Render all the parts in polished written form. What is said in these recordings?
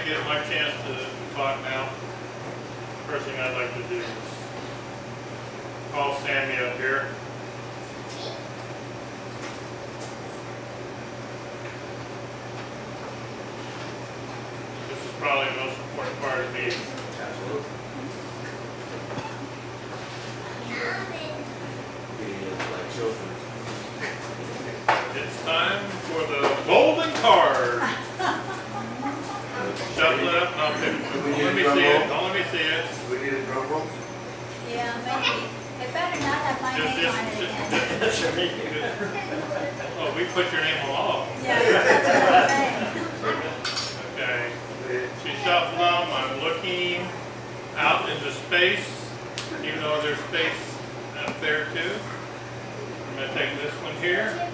I get my chance to talk now, first thing I'd like to do is call Sammy up here. This is probably the most important part of the meeting. Absolutely. Like children. It's time for the golden card. Shuffle it up and I'll pick it. Don't let me see it. Don't let me see it. We need a drum roll? Yeah, maybe. It better not have my name on it again. Oh, we put your name on all. Yeah, that's what I'm saying. Okay. She shuffled them. I'm looking out into space, even though there's space up there too. I'm going to take this one here.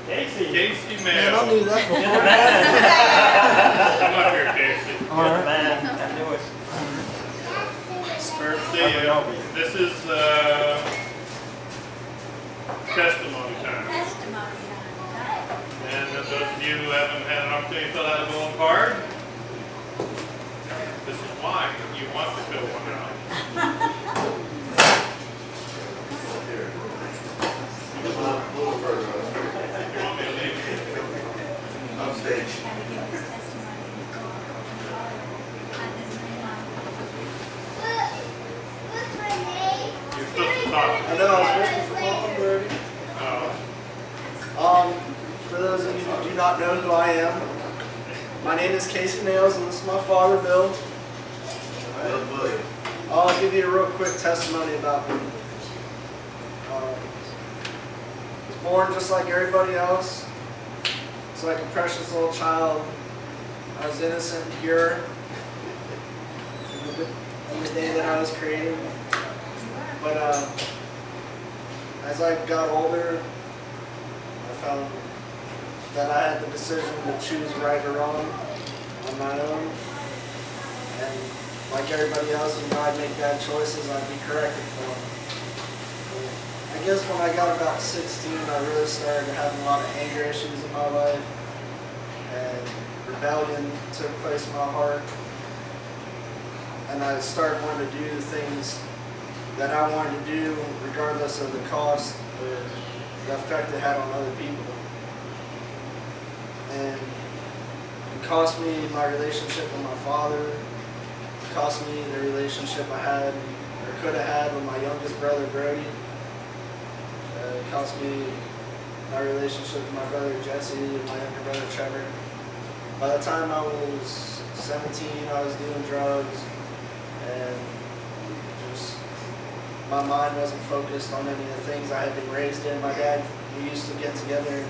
Casey Man, I Mail. knew that before. Come up here, Casey. All right. Man, I knew it. This is testimony time. Testimony time. And those of you who haven't had an opportunity to fill out a golden card, this is why you want to fill one out. Here. A little further You want me to leave? up stage. Had to give his testimony. Had his name on it. You're supposed to talk. I know, I was waiting for mom already. For those of you who do not know who I am, my name is Casey Nails, and this is my father, Bill. Little William. I'll give you a real quick testimony about me. I was born just like everybody else. It's like a precious little child. I was innocent, pure, in the day that I was created. But as I got older, I found that I had the decision to choose right or wrong on my own. And like everybody else, you know, I'd make bad choices, I'd be corrected for them. I guess when I got about 16, I really started having a lot of anger issues in my life. And rebellion took place in my heart. And I started wanting to do the things that I wanted to do regardless of the cost or the effect it had on other people. And it cost me my relationship with my father. It cost me the relationship I had or could have had with my youngest brother Brody. It cost me my relationship with my brother Jesse and my younger brother Trevor. By the time I was 17, I was doing drugs and just my mind wasn't focused on any of the things I had been raised in. My dad, we used to get together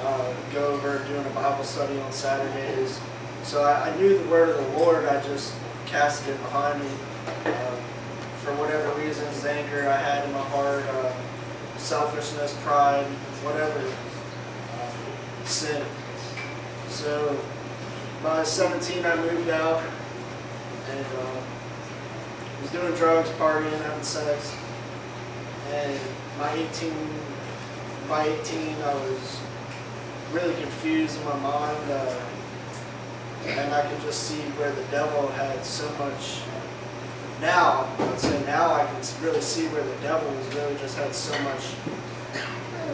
and go over doing a Bible study on Saturdays. So I knew the word of the Lord, I just cast it behind me. For whatever reasons, the anger I had in my heart, selfishness, pride, whatever, sin. So by 17, I moved out and was doing drugs, partying, having sex. And by 18, I was really confused in my mind, and I could just see where the devil had so much. Now, I would say now I can really see where the devil was really just had so much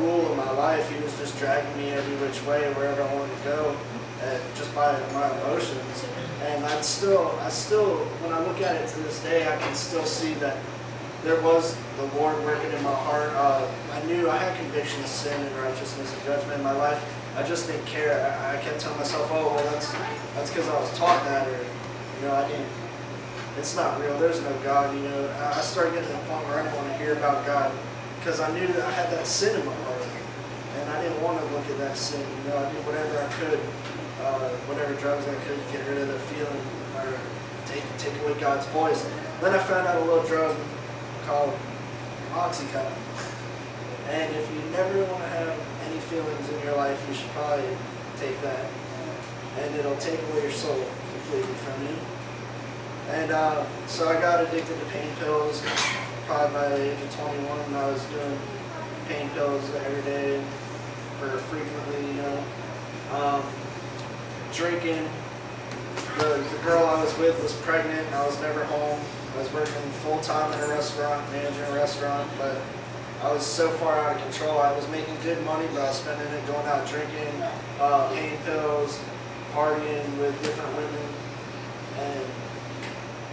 rule in my life. He was just dragging me every which way, wherever I wanted to go, just by my emotions. And I still, when I look at it to this day, I can still see that there was the Lord working in my heart. I knew I had conviction of sin and righteousness and judgment in my life. I just didn't care. I kept telling myself, oh, well, that's because I was taught that, or, you know, I didn't. It's not real. There's no God, you know. I started getting to the point where I didn't want to hear about God because I knew that I had that sin in my heart, and I didn't want to look at that sin. You know, I did whatever I could, whatever drugs I could to get rid of the feeling or take away God's voice. Then I found out a little drug called Oxycontin. And if you never want to have any feelings in your life, you should probably take that. And it'll take away your soul completely from you. And so I got addicted to pain pills probably by the age of 21. I was doing pain pills every day. or frequently, you know. Drinking. The girl I was with was pregnant and I was never home. I was working full time in a restaurant, managing a restaurant, but I was so far out of control. I was making good money, but I was spending it going out drinking, pain pills, partying with different women. And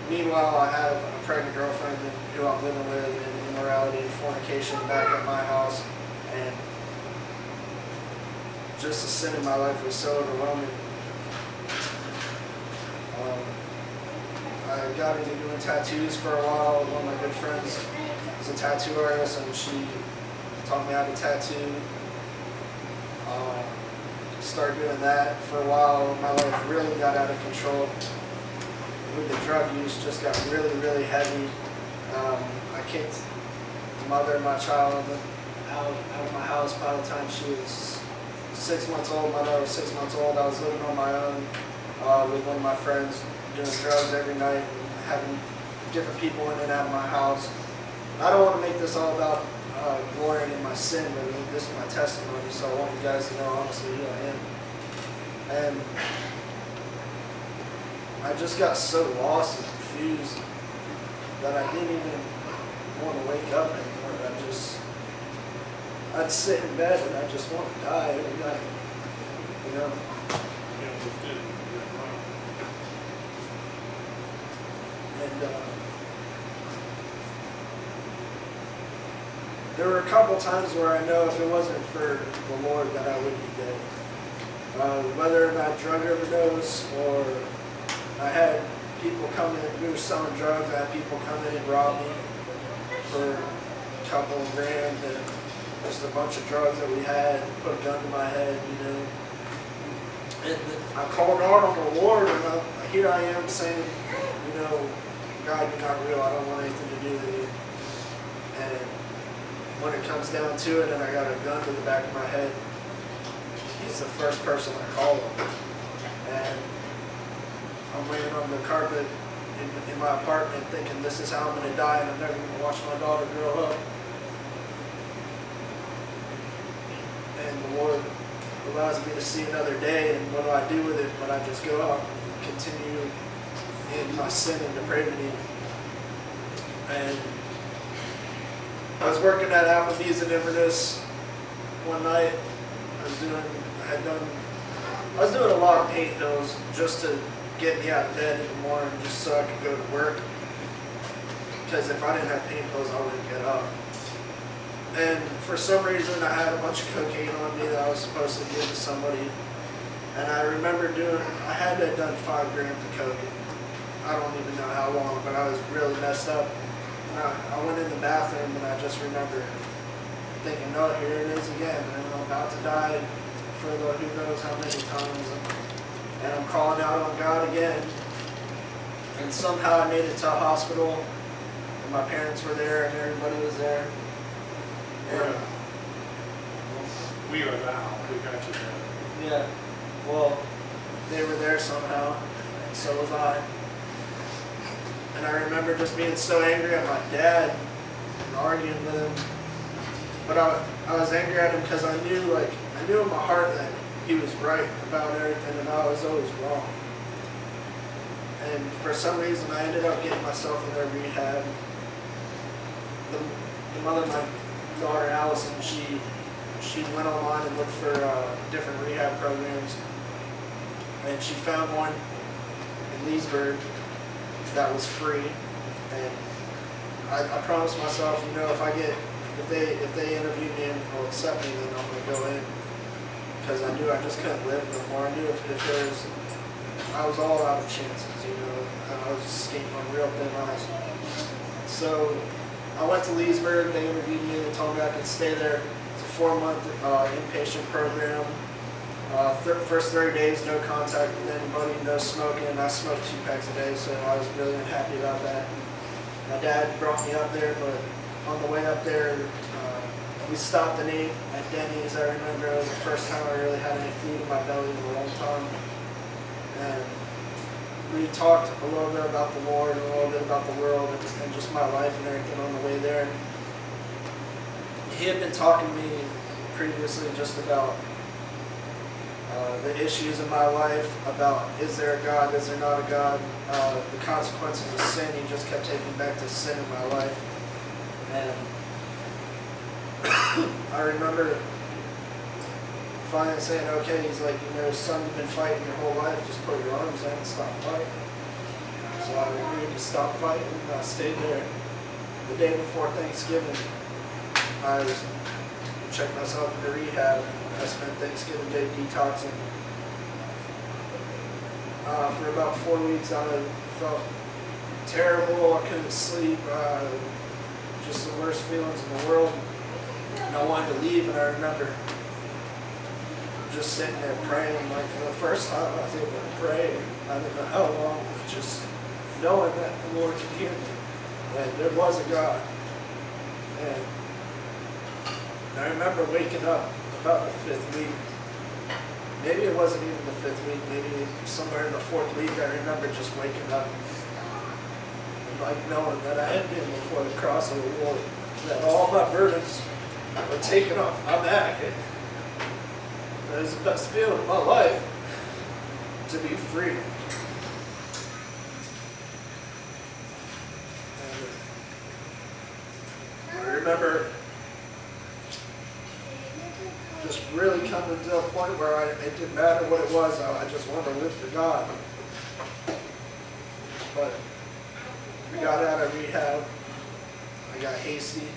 meanwhile, I have a pregnant girlfriend who I'm living with, and immorality and fornication back at my house. And just the sin in my life was so overwhelming. I got into doing tattoos for a while. One of my good friends is a tattoo artist, and she taught me how to tattoo. Started doing that for a while. My life really got out of control. With the drug use, just got really, really heavy. I kicked the mother of my child out of my house by the time she was 6 months old. My daughter was 6 months old. I was living on my own with one of my friends, doing drugs every night, and having different people in and out of my house. I don't want to make this all about glorying in my sin, but this is my testimony, so I want you guys to know honestly who I am. And I just got so lost and confused that I didn't even want to wake up anymore. I'd sit in bed and I just want to die every night, you know. And there were a couple times where I know if it wasn't for the Lord that I would be dead. Whether or not drug overdose, or I had people come in, we were selling drugs, I had people come in and rob me for a couple of grand and just a bunch of drugs that we had, put a gun to my head, you know. And I called out on the Lord, and here I am saying, you know, God, you're not real, I don't want anything to do with you. And when it comes down to it and I got a gun to the back of my head, he's the first person I call on. And I'm laying on the carpet in my apartment thinking this is how I'm going to die and I'm never going to watch my daughter grow up. And the Lord allows me to see another day, and what do I do with it? But I just go out and continue in my sin and depravity. And I was working at Applebee's in Inverness one night. I was doing a lot of pain pills just to get me out of bed in the morning, just so I could go to work. Because if I didn't have pain pills, I wouldn't get up. And for some reason, I had a bunch of cocaine on me that I was supposed to give to somebody. And I remember I had to have done 5 grams of coke. I don't even know how long, but I was really messed up. And I went in the bathroom and I just remember thinking, oh, here it is again. And I'm about to die for who knows how many times. And I'm calling out on God again. And somehow I made it to a hospital. And my parents were there and everybody was there. And we are thou. We got you there. yeah, well, they were there somehow, and so was I. And I remember just being so angry at my dad and arguing with him. But I was angry at him because I knew in my heart that he was right about everything and I was always wrong. And for some reason I ended up getting myself in their rehab. The mother of my daughter Allison, she went online and looked for different rehab programs, and she found one in Leesburg that was free. And I promised myself, you know, if they interview me and will accept me, then I'm gonna go in, because I knew I just couldn't live no more. I knew I was all out of chances, you know, and I was skating on real thin ice. So I went to Leesburg, they interviewed me, and they told me I could stay there. It's a 4-month inpatient program. First 30 days, no contact with anybody, no smoking. I smoked 2 packs a day, so I was really unhappy about that. My dad brought me up there, but on the way up there, we stopped and ate at Denny's. I remember it was the first time I really had any food in my belly in a long time. And we talked a little bit about the Lord and a little bit about the world and just my life and everything on the way there. He had been talking to me previous basically just about the issues in my life, about is there a God, is there not a God, the consequences of sin. He just kept taking me back to sin in my life. And I remember finally saying, okay, he's like, son, you've been fighting your whole life, just put your arms down and stop fighting. So I agreed to stop fighting, and I stayed there. The day before Thanksgiving, I checked myself into rehab. I spent Thanksgiving Day detoxing. For about 4 weeks, I felt terrible. I couldn't sleep. Just the worst feelings in the world. And I wanted to leave, and I remember just sitting there praying. Like, for the first time, I was able to pray. I don't know how long, just knowing that the Lord could hear me, that there was a God. And I remember waking up about the 5th week. Maybe it wasn't even the 5th week, maybe somewhere in the 4th week. I remember just waking up and like knowing that I had been before the cross of the Lord, that all my burdens were taken off my back. And that was the best feeling of my life, to be free. And I remember just really coming to a point where it didn't matter what it was, I just wanted to live for God. But we got out of rehab, I got hasty,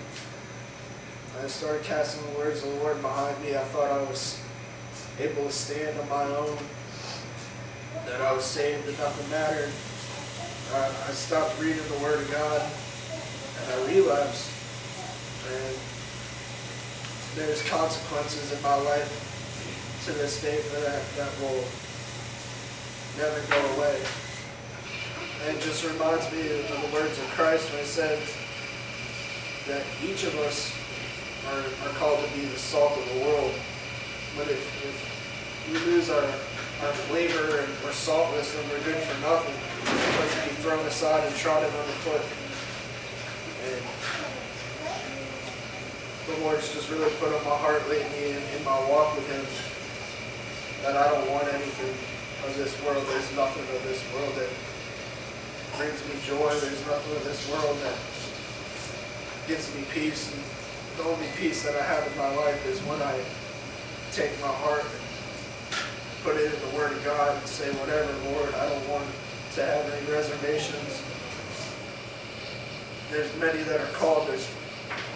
I started casting the words of the Lord behind me. I thought I was able to stand on my own, that I was saved and nothing mattered. I stopped reading the Word of God, and I relapsed. And there's consequences in my life to this day for that will never go away. And it just reminds me of the words of Christ when he said that each of us are called to be the salt of the world. But if we lose our flavor and we're saltless, then we're good for nothing. We're to be thrown aside and trodden underfoot. And the Lord's just really put on my heart lately in my walk with Him that I don't want anything of this world. There's nothing of this world that brings me joy. There's nothing of this world that gives me peace. And the only peace that I have in my life is when I take my heart and put it in the Word of God and say, whatever, Lord, I don't want to have any reservations. There's many that are called. There's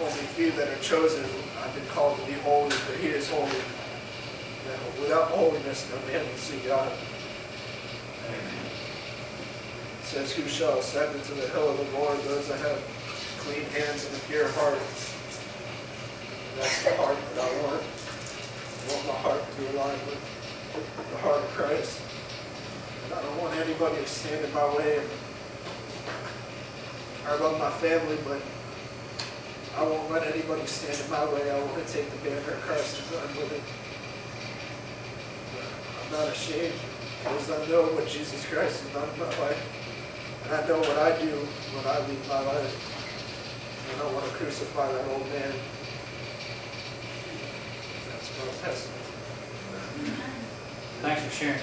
only few that are chosen. I've been called to be holy, for He is holy. Now, without holiness, no man will see God. It says, who shall ascend into the hill of the Lord? Those that have clean hands and a pure heart. And that's the heart that I want. I want my heart to be aligned with the heart of Christ. And I don't want anybody to stand in my way. I love my family, but I won't let anybody stand in my way. I want to take the banner of Christ and run with it. I'm not ashamed, because I know what Jesus Christ has done in my life. And I know what I do when I leave my life. And I don't want to crucify that old man. That's my testimony. Thanks for sharing.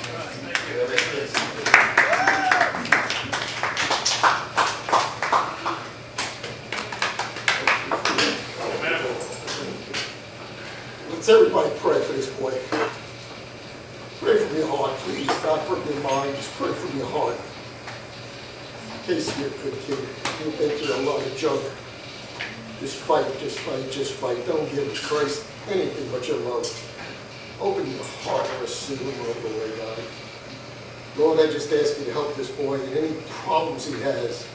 Let's everybody pray for this boy. Pray for your heart, please. Not for your mind, just pray for your heart. Casey, you're a good kid. You've been through a lot of junk. Just fight, just fight, just fight. Don't give Christ anything but your love. Open your heart and receive Him all the way, God. Lord, I just ask you to help this boy in any problems he has,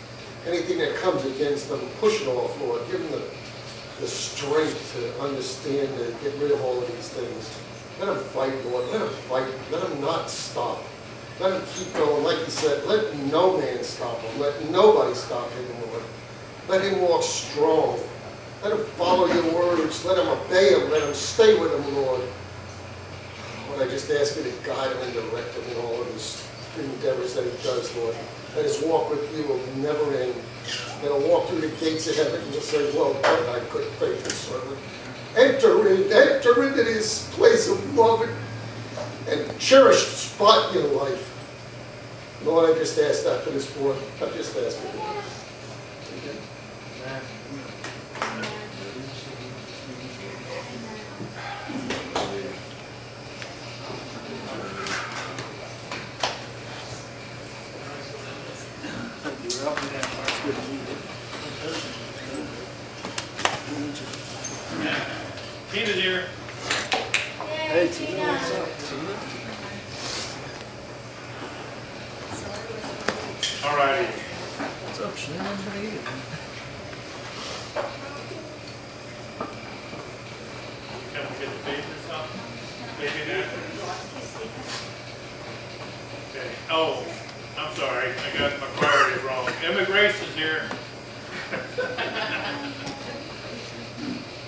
anything that comes against him, push it off, Lord. Give him the strength to understand and get rid of all of these things. Let him fight, Lord. Let him fight. Let him not stop. Let him keep going. Like you said, let no man stop him. Let nobody stop him, Lord. Let him walk strong. Let him follow your words. Let him obey them. Let him stay with them, Lord. Lord, I just ask you to guide him and direct him in all of his endeavors that he does, Lord. That his walk with you will never end. That he'll walk through the gates of heaven and you'll say, well done, thy good faithful servant. enter into this place of love and cherished spot in your life. Lord, I just ask that for this boy. I just ask for it. Tina's here. Hey, Tina, what's up? Tina? Alrighty. What's up, Shannon? How are you? Come and get the baby or something? Baby after? Okay. Oh, I'm sorry. I got my priorities wrong. Emma Grace is here.